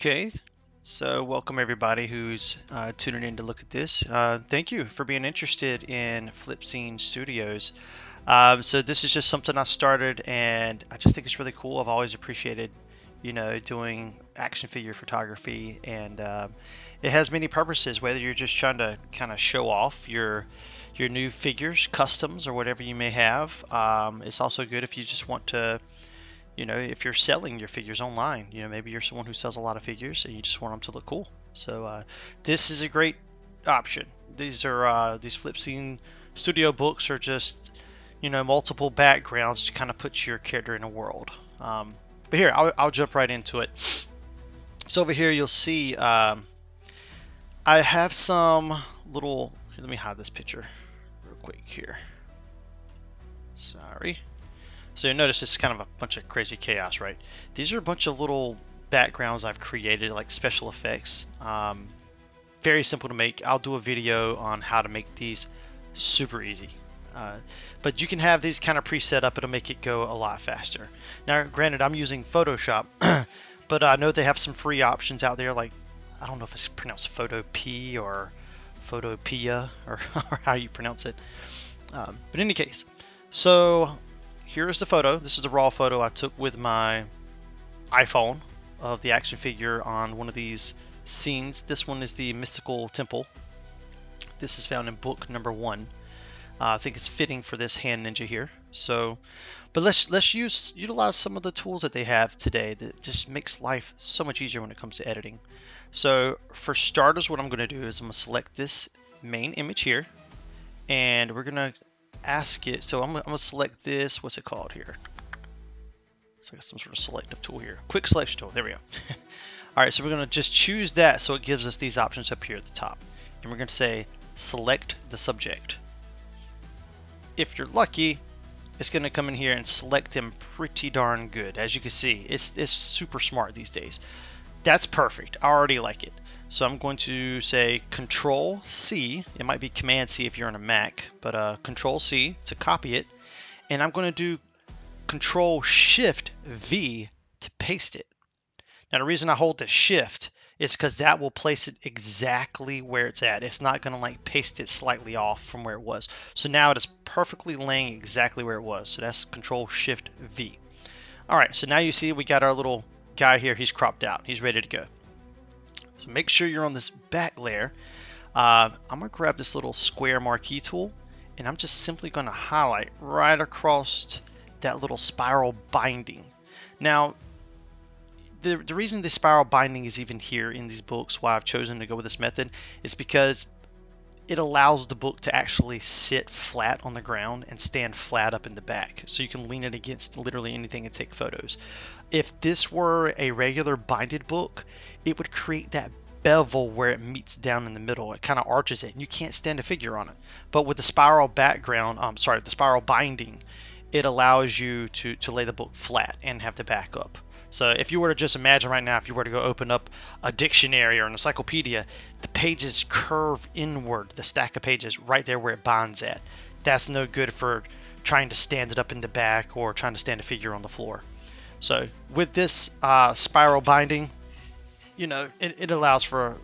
Okay, so welcome everybody who's tuning in to look at this. Thank you for being interested in Flip Scene Studios. So this is just something I started, and I just think it's really cool. I've always appreciated, doing action figure photography, and it has many purposes. Whether you're just trying to kind of show off your new figures, customs, or whatever you may have. It's also good if you just want to if you're selling your figures online, maybe you're someone who sells a lot of figures and you just want them to look cool. So this is a great option. These flip scene studio books are just, multiple backgrounds to kind of put your character in a world. But here, I'll jump right into it. So over here, you'll see I have some little, let me hide this picture real quick here. Sorry. So you'll notice this is kind of a bunch of crazy chaos, right? These are a bunch of little backgrounds I've created, like special effects. Very simple to make. I'll do a video on how to make these super easy. But you can have these kind of preset up. It'll make it go a lot faster. Now, granted, I'm using Photoshop, but I know they have some free options out there. Like, I don't know if it's pronounced Photopea or Photopea or how you pronounce it. But in any case, so here is the photo. This is the raw photo I took with my iPhone of the action figure on one of these scenes. This one is the Mystical Temple. This is found in book number 1. I think it's fitting for this hand ninja here. So, but let's utilize some of the tools that they have today that just makes life so much easier when it comes to editing. So for starters, what I'm going to do is I'm going to select this main image here, and we're going to ask it. So I'm gonna select this. What's it called here? It's like some sort of selective tool here. Quick selection tool. There we go. All right, so we're gonna just choose that, so it gives us these options up here at the top, and we're gonna say select the subject. If you're lucky, it's gonna come in here and select them pretty darn good. As you can see, it's super smart these days. That's perfect. I already like it. So I'm going to say Control C. It might be Command C if you're on a Mac, but Control C to copy it. And I'm going to do Control Shift V to paste it. Now the reason I hold the Shift is because that will place it exactly where it's at. It's not going to like paste it slightly off from where it was. So now it is perfectly laying exactly where it was. So that's Control Shift V. All right, so now you see we got our little guy here. He's cropped out. He's ready to go. So make sure you're on this back layer. I'm going to grab this little square marquee tool, and I'm just simply going to highlight right across that little spiral binding. Now, the reason the spiral binding is even here in these books, why I've chosen to go with this method, is because it allows the book to actually sit flat on the ground and stand flat up in the back. So you can lean it against literally anything and take photos. If this were a regular binded book, it would create that bevel where it meets down in the middle. It kind of arches it, and you can't stand a figure on it. But with the spiral background, the spiral binding, it allows you to lay the book flat and have the back up. So if you were to just imagine right now, if you were to go open up a dictionary or an encyclopedia, the pages curve inward, the stack of pages right there where it binds at. That's no good for trying to stand it up in the back or trying to stand a figure on the floor. So with this spiral binding, it allows for a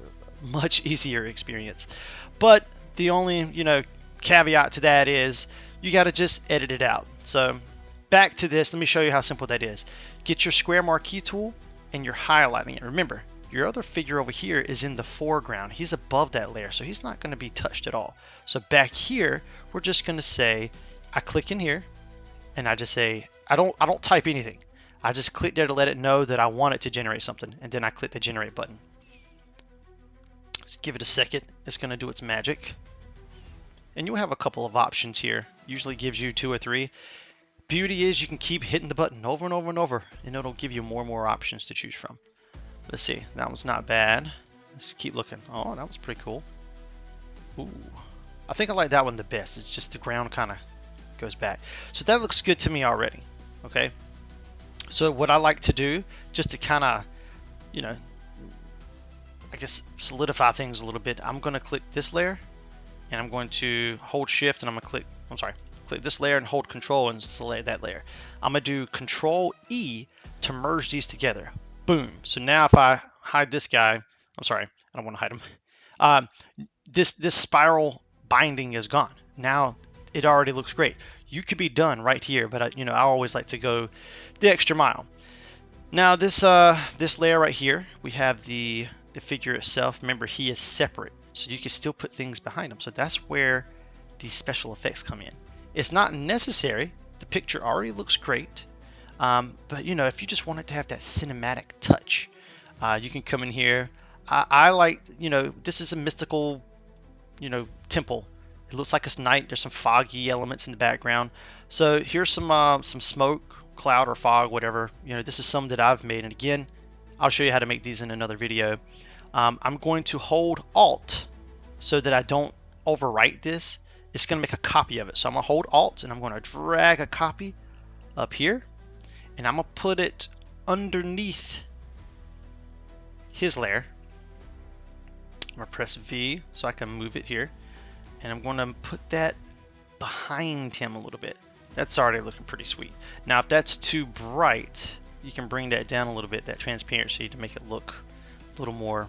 much easier experience. But the only, caveat to that is you got to just edit it out. So back to this, let me show you how simple that is. Get your square marquee tool and you're highlighting it. Remember, your other figure over here is in the foreground. He's above that layer, so he's not going to be touched at all. So back here, we're just going to say, I click in here and I just say, I don't type anything. I just click there to let it know that I want it to generate something, and then I click the generate button. Just give it a second. It's going to do its magic. And you'll have a couple of options here. Usually gives you 2 or 3. Beauty is you can keep hitting the button over and over and over, and it'll give you more and more options to choose from. Let's see. That one's not bad. Let's keep looking. Oh, that was pretty cool. Ooh. I think I like that one the best. It's just the ground kind of goes back. So that looks good to me already. Okay. So what I like to do, just to kind of, I guess solidify things a little bit, I'm going to click this layer, and I'm going to hold Shift, and I'm going to click this layer and hold Control and select that layer. I'm going to do Control E to merge these together. Boom. So now if I hide this guy. I'm sorry, I don't want to hide him. Um, this spiral binding is gone. Now it already looks great. You could be done right here, but I always like to go the extra mile. Now this layer right here, we have the figure itself. Remember, he is separate, so you can still put things behind him. So that's where these special effects come in. It's not necessary. The picture already looks great, but if you just want it to have that cinematic touch, you can come in here. I like, this is a mystical, temple. It looks like it's night. There's some foggy elements in the background. So here's some smoke, cloud, or fog, whatever. This is some that I've made, and again, I'll show you how to make these in another video. I'm going to hold Alt so that I don't overwrite this. It's going to make a copy of it. So I'm going to hold Alt, and I'm going to drag a copy up here, and I'm going to put it underneath his layer. I'm going to press V so I can move it here, and I'm going to put that behind him a little bit. That's already looking pretty sweet. Now if that's too bright, you can bring that down a little bit, that transparency, to make it look a little more,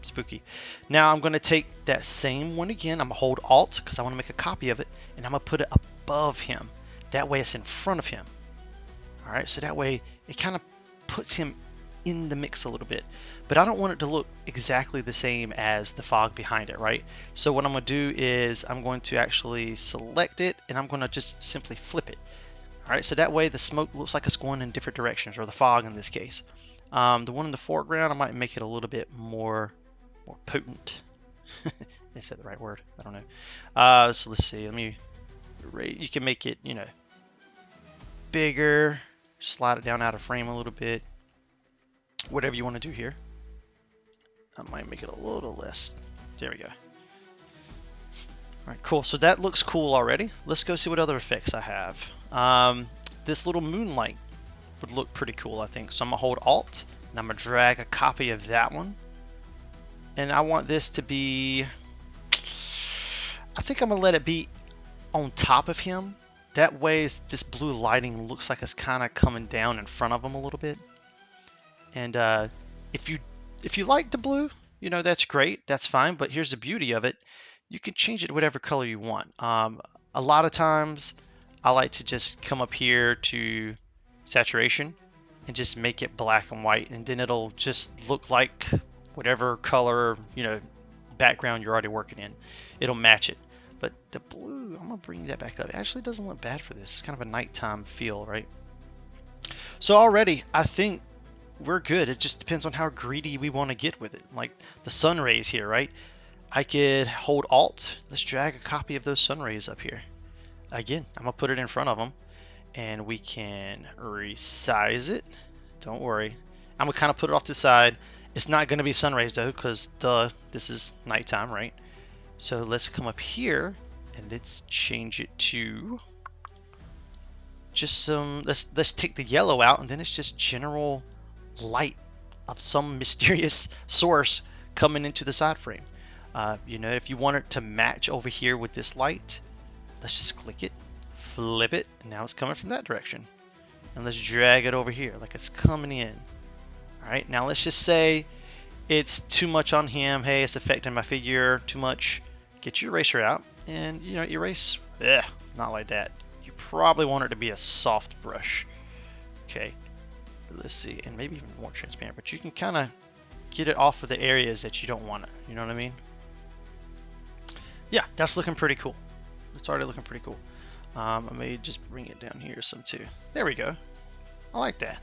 spooky. Now I'm going to take that same one again. I'm going to hold Alt because I want to make a copy of it, and I'm going to put it above him. That way it's in front of him. All right, so that way it kind of puts him in the mix a little bit, but I don't want it to look exactly the same as the fog behind it, right? So what I'm going to do is I'm going to actually select it, and I'm going to just simply flip it. All right, so that way the smoke looks like it's going in different directions, or the fog in this case. The one in the foreground, I might make it a little bit more potent. Is that the right word? I don't know. So let's see. You can make it, bigger. Slide it down out of frame a little bit. Whatever you want to do here. I might make it a little less. There we go. Alright, cool. So that looks cool already. Let's go see what other effects I have. This little moonlight would look pretty cool, I think. So I'm going to hold Alt, and I'm going to drag a copy of that one. And I want this to be... I think I'm going to let it be on top of him. That way this blue lighting looks like it's kind of coming down in front of him a little bit. And if you like the blue, that's great. That's fine. But here's the beauty of it. You can change it to whatever color you want. A lot of times I like to just come up here to saturation and just make it black and white. And then it'll just look like whatever color, background you're already working in. It'll match it. But the blue, I'm going to bring that back up. It actually doesn't look bad for this. It's kind of a nighttime feel, right? So already, I think we're good. It just depends on how greedy we want to get with it. Like the sun rays here, right? I could hold Alt. Let's drag a copy of those sun rays up here. Again, I'm going to put it in front of them, and we can resize it. Don't worry. I'm going to kind of put it off to the side. It's not going to be sun rays though, because this is nighttime, right? So let's come up here and let's change it to just some, let's take the yellow out, and then it's just general light of some mysterious source coming into the side frame. If you want it to match over here with this light, let's just click it, flip it, and now it's coming from that direction. And let's drag it over here like it's coming in. All right, now let's just say it's too much on him. Hey, it's affecting my figure too much. Get your eraser out and, erase. Not like that. You probably want it to be a soft brush. Okay, let's see, and maybe even more transparent, but you can kind of get it off of the areas that you don't want it. You know what I mean? Yeah, that's looking pretty cool. It's already looking pretty cool. I may just bring it down here some too. There we go. I like that.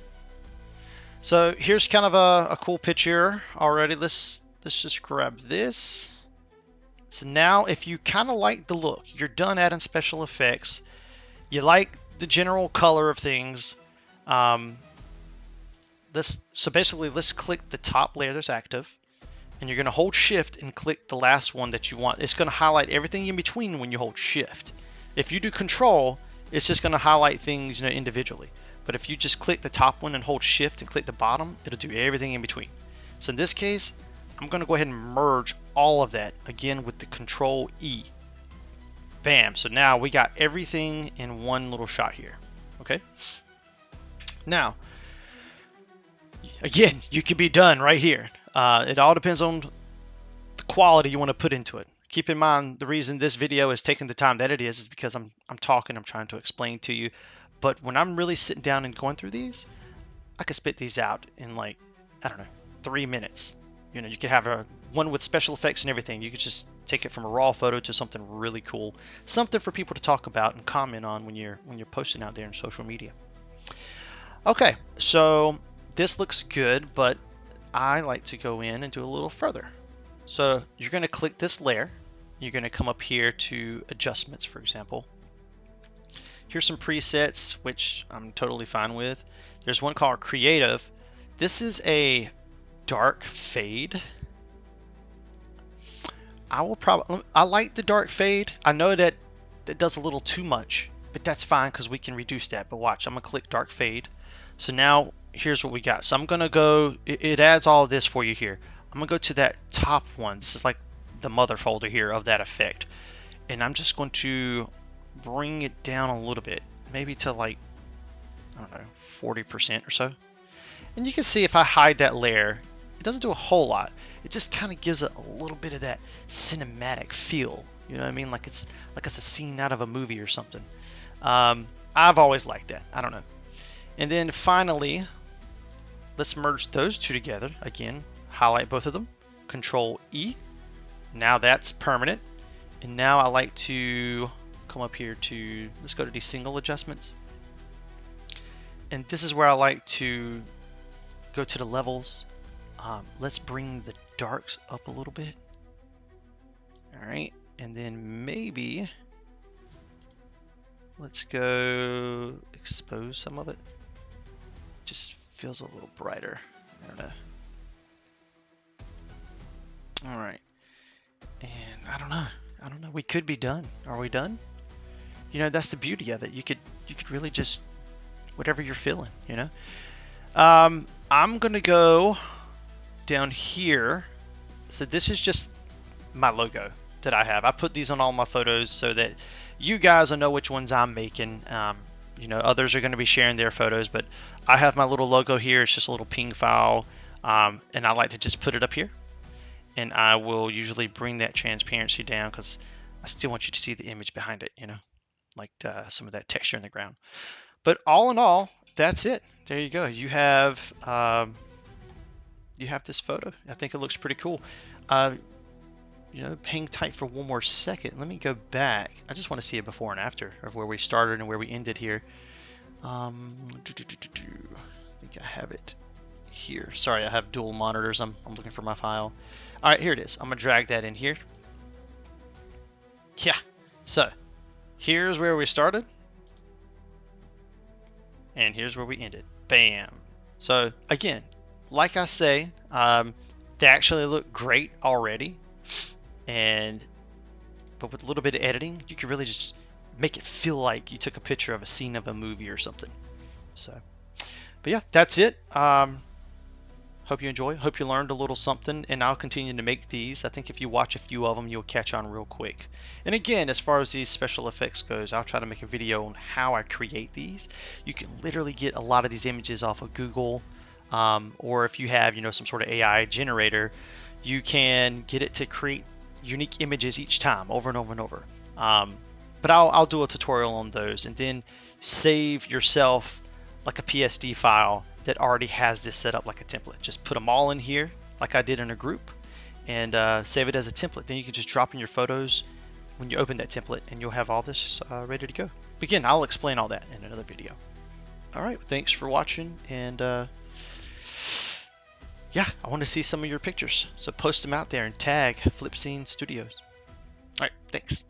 So here's kind of a cool picture already. Let's just grab this. So now if you kind of like the look, you're done adding special effects, you like the general color of things, so basically let's click the top layer that's active, and you're going to hold shift and click the last one that you want. It's going to highlight everything in between when you hold shift. If you do control, it's just going to highlight things individually. But if you just click the top one and hold shift and click the bottom, it'll do everything in between. So in this case, I'm going to go ahead and merge all of that again with the Control E. Bam. So now we got everything in one little shot here. Okay. Now, Again, you can be done right here. It all depends on the quality you want to put into it. Keep in mind, the reason this video is taking the time that it is because I'm talking, I'm trying to explain to you. But when I'm really sitting down and going through these, I could spit these out in like, I don't know, 3 minutes. You know, you could have a one with special effects and everything. You could just take it from a raw photo to something really cool, something for people to talk about and comment on when you're posting out there in social media. Okay, so this looks good, but I like to go in and do a little further. So you're going to click this layer. You're going to come up here to adjustments, for example. Here's some presets, which I'm totally fine with. There's one called Creative. This is a dark fade. I like the dark fade. I know that it does a little too much, but that's fine because we can reduce that. But watch, I'm gonna click dark fade. So now here's what we got. So I'm gonna go, it adds all of this for you here. I'm gonna go to that top one. This is like the mother folder here of that effect. And I'm just going to bring it down a little bit, maybe to like, I don't know, 40% or so. And you can see if I hide that layer, it doesn't do a whole lot. It just kind of gives it a little bit of that cinematic feel. You know what I mean? Like it's a scene out of a movie or something. I've always liked that. I don't know. And then finally, let's merge those two together. Again, highlight both of them. Control E. Now that's permanent. And now I like to come up here to, let's go to these single adjustments. And this is where I like to go to the levels. Let's bring the darks up a little bit. All right, and then maybe let's go expose some of it. Just feels a little brighter. I don't know. All right, and I don't know. We could be done. Are we done? You know, that's the beauty of it. You could really just whatever you're feeling. You know. I'm gonna go down here. So this is just my logo that I have. I put these on all my photos so that you guys will know which ones I'm making. You know, others are going to be sharing their photos, but I have my little logo here. It's just a little ping file, and I like to just put it up here. And I will usually bring that transparency down because I still want you to see the image behind it, you know, like some of that texture in the ground. But all in all, that's it. There you go. You have this photo. I think it looks pretty cool. You know, hang tight for one more second. Let me go back. I just want to see a before and after of where we started and where we ended here. I think I have it here. Sorry, I have dual monitors. I'm looking for my file. All right, here it is. I'm gonna drag that in here. Yeah. So here's where we started, and here's where we ended. Bam. So again, like I say, they actually look great already, but with a little bit of editing, you can really just make it feel like you took a picture of a scene of a movie or something. So, but yeah, that's it. Hope you enjoy. Hope you learned a little something, and I'll continue to make these. I think if you watch a few of them, you'll catch on real quick. And again, as far as these special effects goes, I'll try to make a video on how I create these. You can literally get a lot of these images off of Google, or if you have, you know, some sort of AI generator, you can get it to create unique images each time, over and over and over. But I'll do a tutorial on those, and then save yourself like a PSD file that already has this set up like a template. Just put them all in here like I did in a group, and save it as a template. Then you can just drop in your photos when you open that template, and you'll have all this ready to go. But again, I'll explain all that in another video. All right, thanks for watching, and yeah, I want to see some of your pictures, so post them out there and tag Flip Scene Studios. All right, thanks.